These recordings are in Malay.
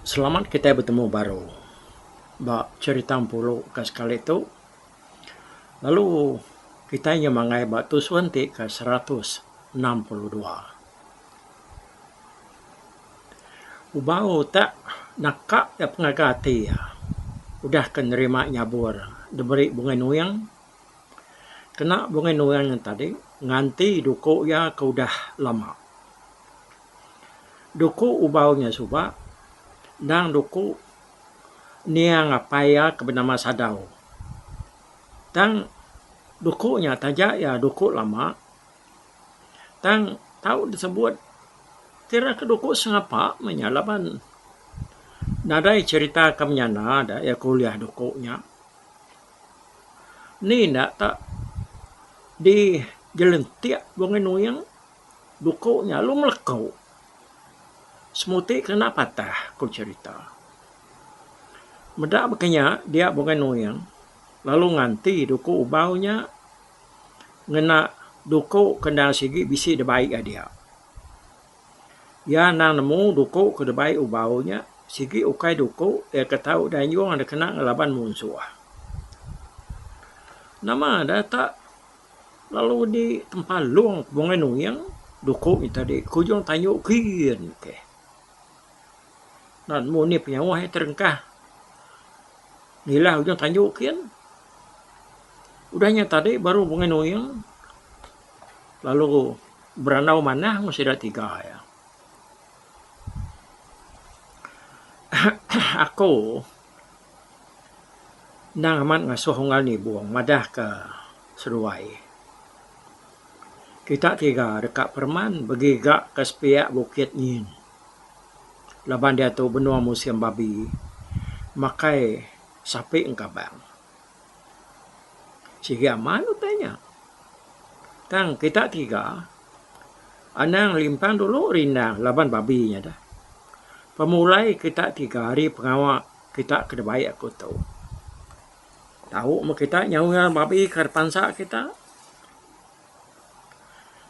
Selamat kita bertemu baru. Bak cerita puluh ke sekali itu. Lalu kita nyemangai bak tu suanti ke 162. Ubau tak nakak ya pengagati ya. Udah kenerima nyabur. Diberi bunga nuyang. Kena bunga nuyang yang tadi. Nganti duku ya ke udah lama. Duku ubaunya subak. Dan duku nia ngapaya ke bernama sadau. Dan dukunya tajak ya duku lama. Dan tahu disebut tira ke duku sengapa menyalaban. Nadai cerita kamnyana ada ya kuliah dukunya. Ni nak tak di jelentiak bunga nuyang dukunya lu melekau. Semuti kena patah ku cerita. Medak bekanya dia bunga nuyang. Lalu nganti duku ubaunya ngena duku kendang sigi bisi debaik dia. Ya nang nemu duku ke debaik ubaunya sigi ukai duku ya ketau dan yung ada kena ngelaban musuh. Nama ada tak lalu di tempat luang bunga nuyang duku itu tadi kujung tanyuk kian ke. Dan mu ni penyawa terengkah. Nilah ujung tanyuk kian. Udahnya tadi baru bunga nuyang. Lalu beranau mana masih ada 3 ya. Aku nang amat ngasuh hongal ni buang madah ke Seruai. Kita 3 dekat Perman begigak ke sepiak Bukit Nyin. Laban dia tu benua musim babi. Makai sapi engkabang. Sige aman utanya. Tang kita 3 anang limpang dulu rindang laban babinya dah. Pemulai kita 3 hari pengawak kita kedebaik aku tahu. Tahu kita nyawa babi karpansa kita.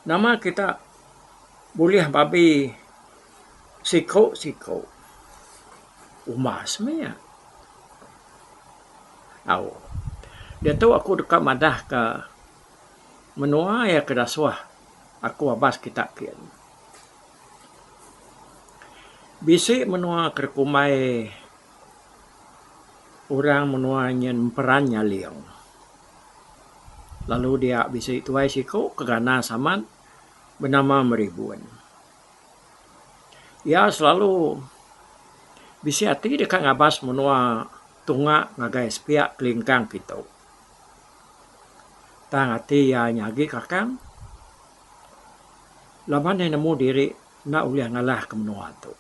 Nama kita boleh babi siko. Umas me ya. Tahu. Dia tahu aku dekat madah ke menua ya ke daswah. Aku abas kita kian. Bisi menua kerkumai orang menua nyen perannya liang. Lalu dia bisi tuai siko kegana saman bernama Meribuan. Ya selalu bisi hati dekat ngabas menua tunga ngagai sepiak kelingkang kita. Tang hati ya nyagi kakang. Laban yang nemu diri nak uliah ngalah ke menua tu.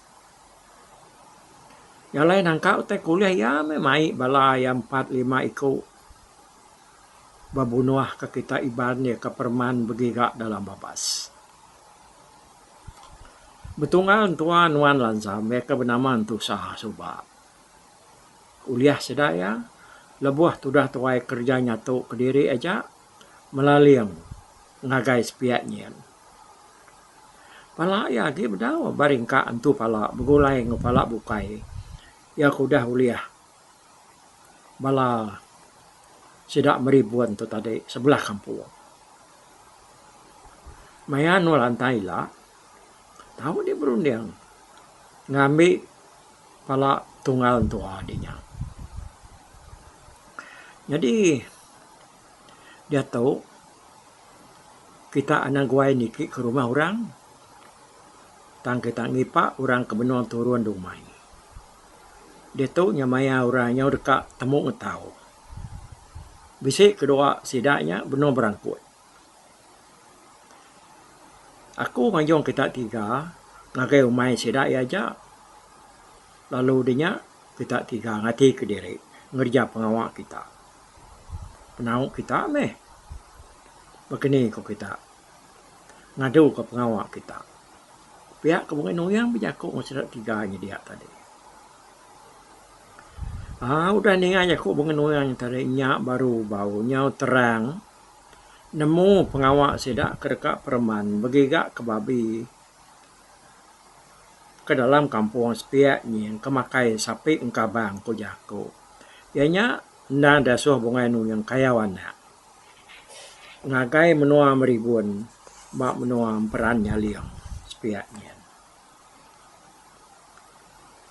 Yang lain angka utai kuliah ya memai bala yang 4-5 ikut babunuah ke kita iban ya ke Perman begigak dalam babas. Betungan tuan wan lanzam mereka bernama tu sah subak. Uliah sedaya lebuah tudah tuai kerjanya tu ke diri aja melaliang ngagai sepiaknya. Pala ya dia berdawa baringka antu pala begulai ngepala bukai. Ya kudah uliah. Bala sidak Meribuan tu tadi sebelah kampung. Mayan walantai lah. Tahu dia berundang. Ngambil pala tunggal tu adiknya. Jadi dia tahu kita anak guai niki ke rumah orang. Tang kita ngipak orang ke benua turun rumah. Dia tahu nyamaya orangnya dekat temu ngetau. Bisik kedua sidaknya benua berangkut. Aku ngajong kita 3 ngagai umai sidak aja. Lalu dia kita 3 ngati ke diri ngerja pengawak kita. Penawak kita meh. Begini kok kita ngadu ke pengawak kita. Pihak kebungan nuyang berjakuk masyarakat 3-nya dia tadi. Udah ninganya aku bunga nuyang tadi nyak baru baunya terang. Nemu pengawak sedak ke dekat Perman begigak ke babi. ke dalam kampung sepiak ni kemakai sapi engkabang ko jako. Ianya na dasuh bungai nu yang kayawan na. Ngagai menua meribun mak menua peran nyaliang sepiak ni.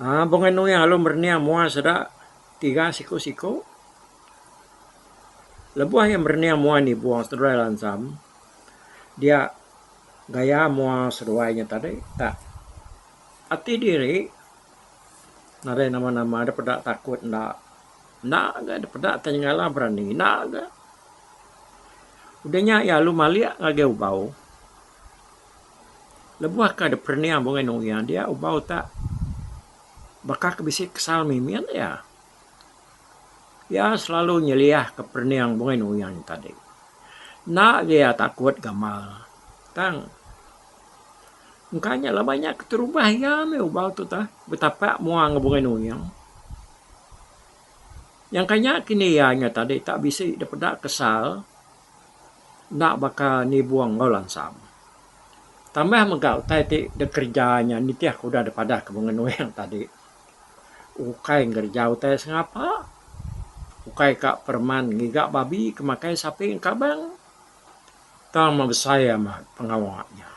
Bungai nu yang alun bernia mua sedak 3 siku-siku. Lebuah yang bernia mua ni buang seduai lansam. Dia gaya mua seduainya tadi tak hati diri nare nama-nama ada pedak takut ndak ada pedak tanyala berani ndak ada udahnya ya lu malia ngage ubau lebuah ka ada pernia bungai nungian dia ubau tak bakal kebisik kesal mimian ya selalu nyeliah ke perniang bungai nungian tadi nak dia takut gamal tang makanya lah banyak terubah ya me ubau tu tah betapa mua ngebungai nuyang yang kanya kini ya nya tadi tak bisa dapat kesal nak bakal ni buang ngau lansam tambah megau tai ti de kerjanya ni tiah kuda daripada kebungai nuyang tadi ukai ngerjau tai sengapa ukai kak perman ngigak babi kemakai sapi kabang tang mabesaya mah pengawaknya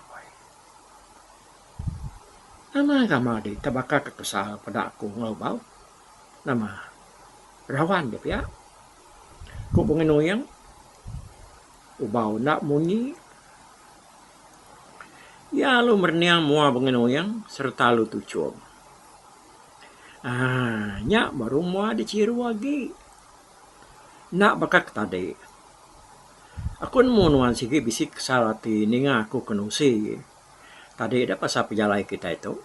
nama kama di tabaka kekesal pada aku ngau nama rawan dia ya ku pengenuyang ubau nak munyi ya lu merniang mua pengenuyang serta lu tucum nyak baru mua diciru lagi nak bakak tadi aku nuan sigi bisik salati ninga aku kenusi tadi ada pasal pejalai kita itu.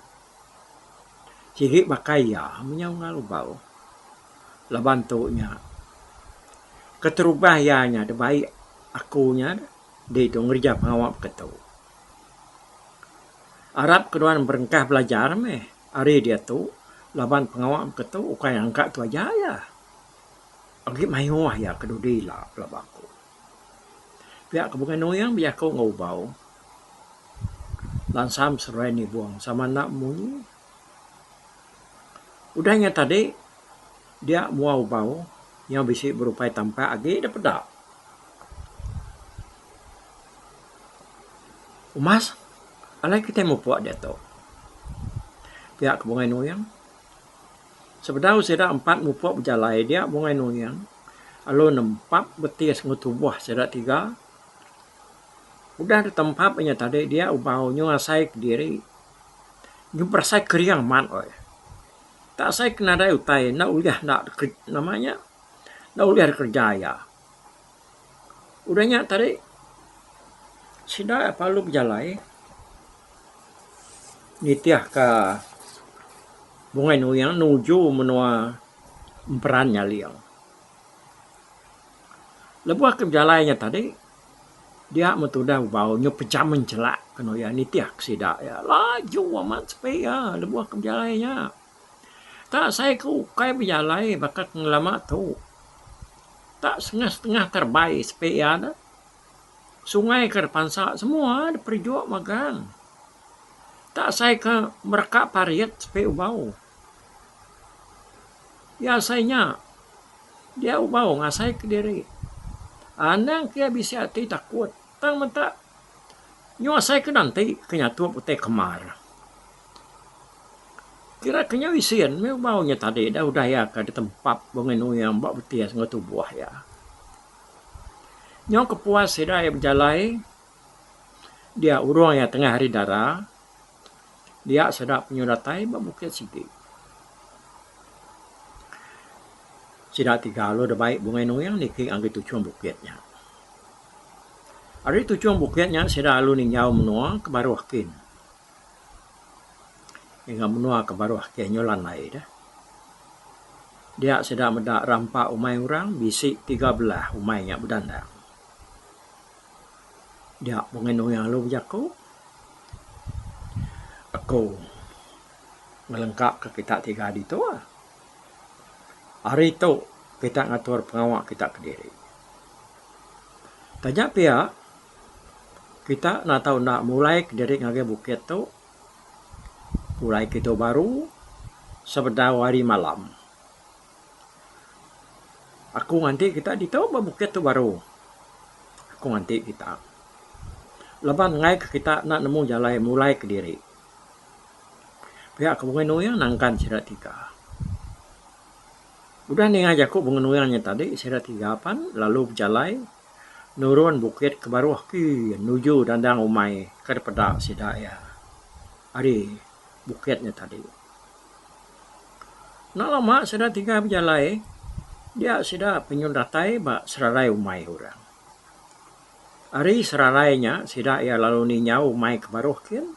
Sigi makai ya menyau ngalu bau. Labantunya. Keterubahnya ada baik akunya dia itu ngerja pengawak ketu. Arab keduan berengkah belajar meh. Hari dia tu laban pengawak ketu ukai angkat tu aja ya. Agi mayuah ya kedudila labaku. Pihak kebukan noyang biar kau ngubau. Lansam serai ni buang sama nak munyi. Udahnya tadi dia mau bau yang bisa berupaya tampak agi dapat dak. Umas, alai kita mau buat dia tu. Pihak bungai noyang. Sebenarnya sudah 4 mupuak berjalai dia bungai noyang. Alun 4 betis ngutubuh sudah 3. Udah di tempatnya tadi dia ubaunya ngasai ke diri. Dia bersai keriang man oi. Tak saya kena ada utai nak uliah nak namanya. Nak uliah kerja ya. Udahnya tadi sida palu berjalai. Nitiah ke bungai nuyang nuju menua perannya liang. Lebuah ke berjalainya tadi dia metudah baunya pejam mencelak kena ya nitiak sida ya laju amat sepaya lebuah ke berjalainya tak saya ku kai berjalai bakal ngelama tu tak setengah terbaik sepaya dah sungai ke depan semua ada perjuak magang tak saya ke merekak pariat sepaya ubau ya sayanya dia ubau ngasai ke diri anang kia bisa hati takut tang mata nyo saya ke nanti kenya tua putih kemar kira kenya wisian me baunya tadi dah udah ya ke tempat bengenu yang bak betias ngotu buah ya nyo kepuas sedai berjalai dia urang ya tengah hari dara dia sedap penyudatai bak bukit sigi sida 3 lo dah baik bengenu yang niki anggi tujuan bukitnya hari tujuan bukitnya sida alu ni nyau menua ke baru hakin. Hingga menua ke baru hakin nyolan lai dah. Dia sedang medak rampak umai orang bisik 13 umainya berdandang. Dia mengenu yang lu berjaku. Aku melengkap ke kita 3 hari tu. Hari tu kita ngatur pengawak kita ke diri. Tanya pihak kita nak tahu nak mulai ke diri ngage bukit tu pulai kita baru sebedau hari malam. Aku nganti kita ditahu bukit tu baru. Aku nganti kita. Lepas ngai kita nak nemu jalan mulai ke diri. Pihak kebungan nangkan sirat 3. Udah nih ngajak aku bungan tadi sirat 3 pan lalu berjalan nurun bukit ke bawah ki nuju dandang umai ke depan sidaya. Hari bukitnya tadi. Nak lama sirat 3 berjalan dia sudah penyundatai bak serarai umai orang. Hari serarainya sidaya lalu ninyau umai ke bawah kin.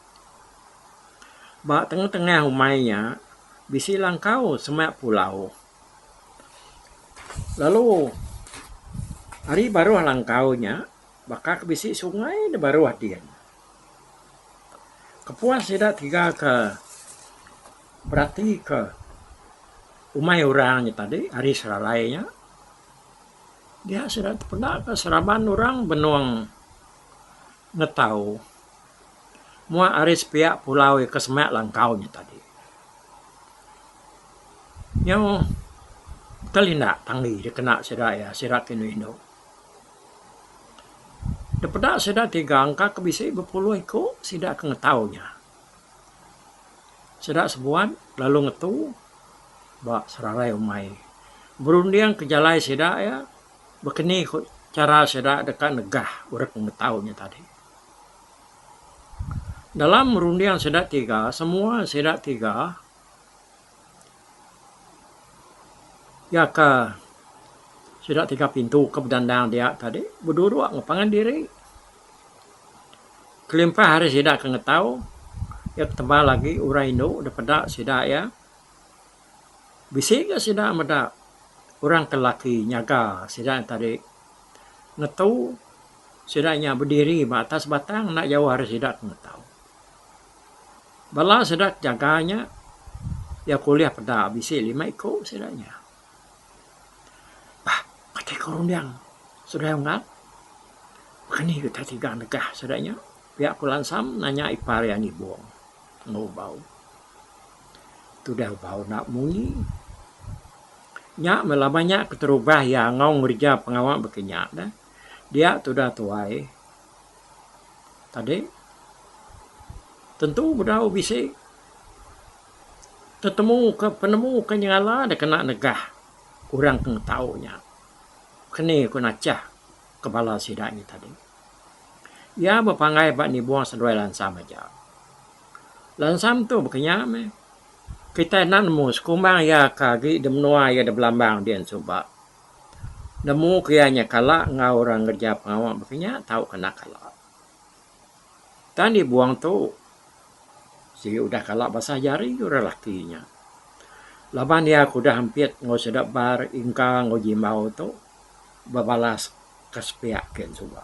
Bak tengah-tengah umainya bisi langkau semak pulau. Lalu hari baru langkaunya bakal bisi sungai de baru dia. Kepuas tidak 3 ke berarti ke umai orangnya tadi hari serarainya dia sudah pernah ke seraban orang benuang ngetau mua aris pihak pulau ke semak langkaunya tadi. Yang telindak tanggi dia kena sidaya sirat kinuino. Daripada sidat 3 angka kebisi berpuluh iko sidak kengetaunya. Sidak sebuan lalu ngetu bak serarai umai. Berundiang ke jalai sidak ya bekeni cara sidak dekat negah urek ngetaunya tadi. Dalam merundiang sidat 3, semua sidat 3 ya ke sidat 3 pintu ke bedandang dia tadi berdua ngepangan diri. Kelimpah hari sidak ke ngetau ya ketembal lagi uraino daripada sidak ya. Bisi ke sidak meda orang kelaki nyaga sidak tadi ngetau sidaknya berdiri atas batang nak jauh hari sidak ngetau. Bala sidak jaganya ya kuliah pada bisi 5 iko sidaknya. Kata korundiang sudah enggak? Makanya kita 3 negah sidaknya. Pihak kulansam nanya ipar yang ibuang. Ngobau. Tu dah bau nak mungi. Nyak melabanya keterubah ya ngau ngerja pengawal berkenyak dah. Dia tu dah tuai. Tadi tentu berdau bisi penemu kenyala ada kena negah kurang pengetahunya kene ku nacah kepala sidaknya tadi ya berpangai bak ni buang sedoi lansam aja lansam tu berkenyak me kita nan mus kumbang ya kagi demnua ya de belambang dia coba nemu kianya kala ngau orang kerja pengawal berkenyak tahu kena kala tadi buang tu si udah kalak basah jari udah lakinya. Laban dia aku dah hampir ngau sedap bar ingka ngau jimbau tu babalas kespiak ken suba.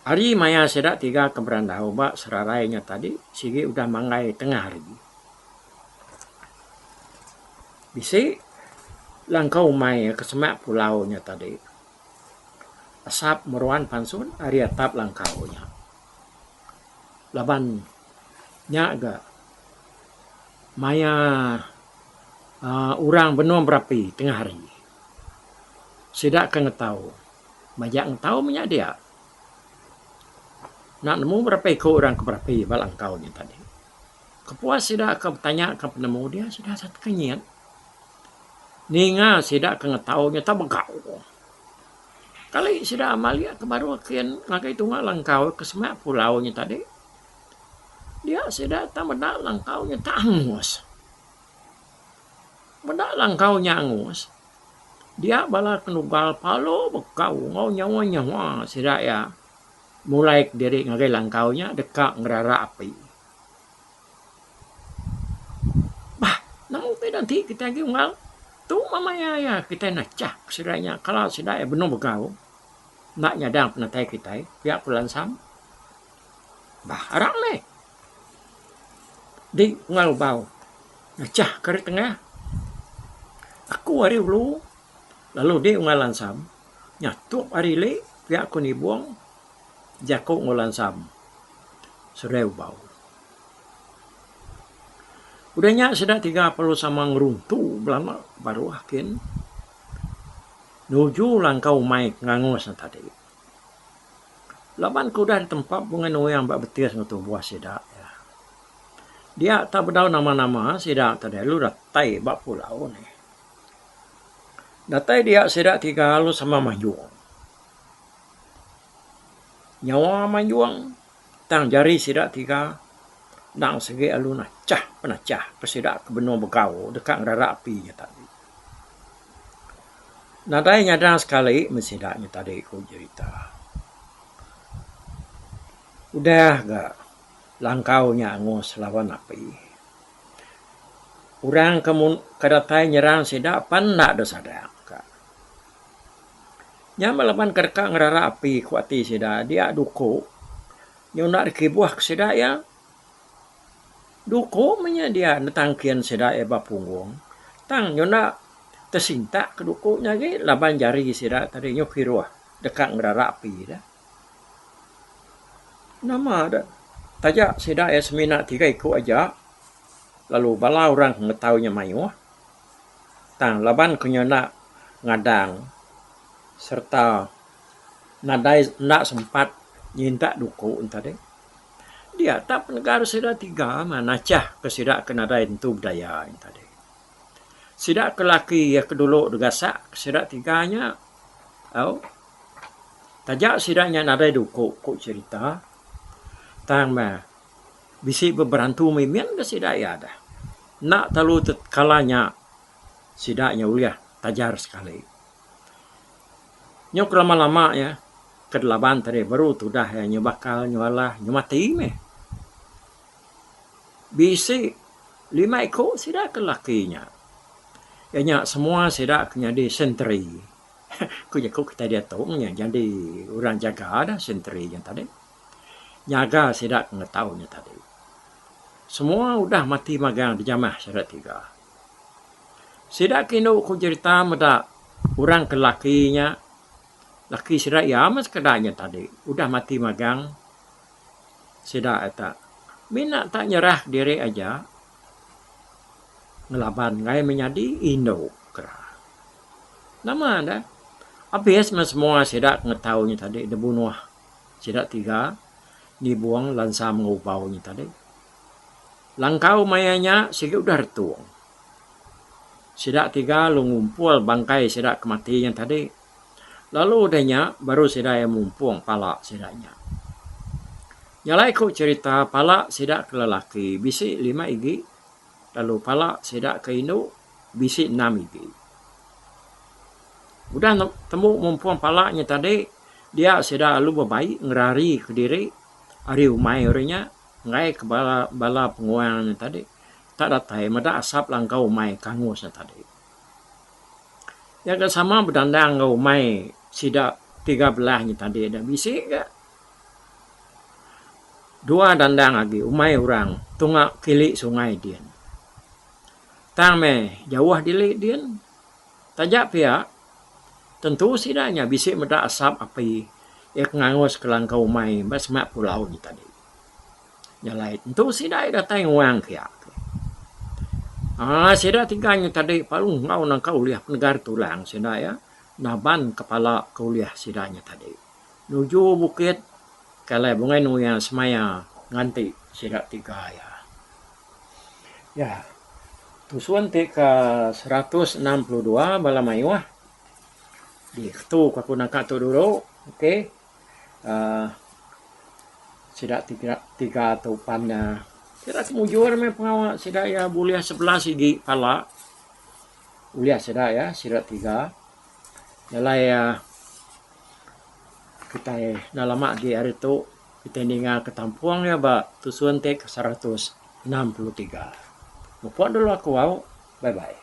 Hari maya sedak 3 keberandau bak serarainya tadi sigi udah mangai tengah hari. Bisi langkau mai ke semak pulaunya tadi. Asap meruan pansun hari atap langkaunya. Laban nyaga maya orang benuang berapi tengah hari sidak ke ngetau majak ngetau minyak dia nak nemu berapa ikut orang ke berapi balang kau ni tadi kepuas sidak ke bertanya ke penemu dia sudah satu kenyat ninga sidak ke ngetau nya tak begau kali sidak amalia ke baru kian ngakai tunggal langkau ke semak pulau nya tadi dia sudah tak benak langkaunya tak angus. Benak langkaunya angus. Dia bala kenugal palo bekau ngau nyawa sudah ya. Mulai dari ngagai langkaunya dekat ngerara api. Bah, namun nanti kita lagi unggal. Tu mamanya ya kita nacah sedanya kalau sudah ya benar bekau. Nak nyadang penatai kita pihak pulansam. Bah, arang leh. Di ngal bau ngacah kari tengah aku hari ulu lalu di ngalan sam nyatuk hari le pihak ku ni buang jako ngalan sam sereu bau Udahnya sudah 30 sama ngeruntu belama baru akin nuju langkau mai ngangos tadi. Laban kuda di tempat bunga yang bak betis ngutu buah sidak ya. Dia tak berdau nama-nama sidak tadi lu datai bak pulau ni. Datai dia sidak 3 lu sama Manjuang. Nyawa Manjuang tang jari sidak 3 nang segi aluna penacah persidak ke benua begau dekat ngerara api tadi. Nadai nyadang sekali mesidaknya tadi ku cerita. Udah gak langkaunya ngos lawan api. Orang kedatai nyerang sidak pan nak ada sadak. Nya malapan kerka ngerara api kuati sidak dia duko. Yang nak dikibuah ke sidak ya. Duko menya dia netangkian sidak eba punggung. Tang nyona tersintak ke dukonya ge laban jari sidak tadi nyokiruah dekat ngerara api dah. Nama ada. Tajak sidak ya semina 3 ikut aja. Lalu bala orang ngetahunya mayu. Tang laban kenyona ngadang serta nadai nak sempat nyintak duko tadi. Dia tak penegara sidak 3 mana cah ke sidak ke nadai tentu budaya tadi. Sidak ke laki ya kedulu degasak sidak 3-nya. Tajak sidaknya nadai duko kok cerita. Tang mah bisi berberantu mimian ke sidak ya dah. Nak talu kalanya sidaknya uliah tajar sekali. Nyok lama-lama ya kedelaban tadi baru tu dah ya nyebakal nyalah nyemati meh. Bisi 5 ekor sidak ke lakinya. Ya semua sidak jadi sentri. Ku kita dia tongnya jadi orang jaga dah sentri yang tadi. Nyaga sidak ngetahunya tadi. Semua udah mati magang di jamah sidak 3. Sidak kino ku cerita meda orang ke lakinya. Laki sidak ya mas kedanya tadi. Udah mati magang. Sidak eta. Mina tak nyerah diri aja. Ngelaban ngai menjadi Indo kera. Nama dah. Habis semua sidak ngetahunya tadi. Dibunuh sidak 3. Dibuang lansa mengubaunya tadi. Langkau mayanya segi udah retuang. Sidak 3 lu ngumpul bangkai sidak kematian tadi. Lalu udahnya baru sidak yang mumpung pala sidaknya. Nyalai ku cerita pala sidak ke lelaki bisi 5 igi. Lalu pala sidak ke Indo bisi 6 igi. Udah temu mumpung palanya tadi. Dia sidak lalu berbaik ngerari ke diri. Hari umai orangnya. Ngai ke bala penguangannya tadi. Tak datai mada asap langkau umai kangusnya tadi. Ya sama berdandang ngau umai sidak 13-nya tadi. Ada bisi ke. 2 dandang lagi umai orang tungak kili sungai dian. Tang me jauh dilik dian. Tajak pihak tentu sidaknya bisik meda asap api ek ngangos ke langkau umai basmak pulau ni tadi. Nyalai tentu sidak datang uang kiak. Sidak 3-nya tadi paling ngau nang kauliah penegar tulang sidak ya. Naban kepala kauliah sidaknya tadi. Nuju bukit kalau bungai nu yang semaya nganti sidak 3 ya. Ya. Tusuan ke 162 bala mayuah. Di tu aku nak tu dulu. Okey. Sidak 3 atau panna. Sidak mujur me pengawak sidak ya buliah 11 sigi pala. Uliah sidak ya sidak 3. Nyalai ya kita nalama di hari itu kita ningal ketampuang ya ba tusuan tek 163. Mumpun dulu aku wow. Bye bye.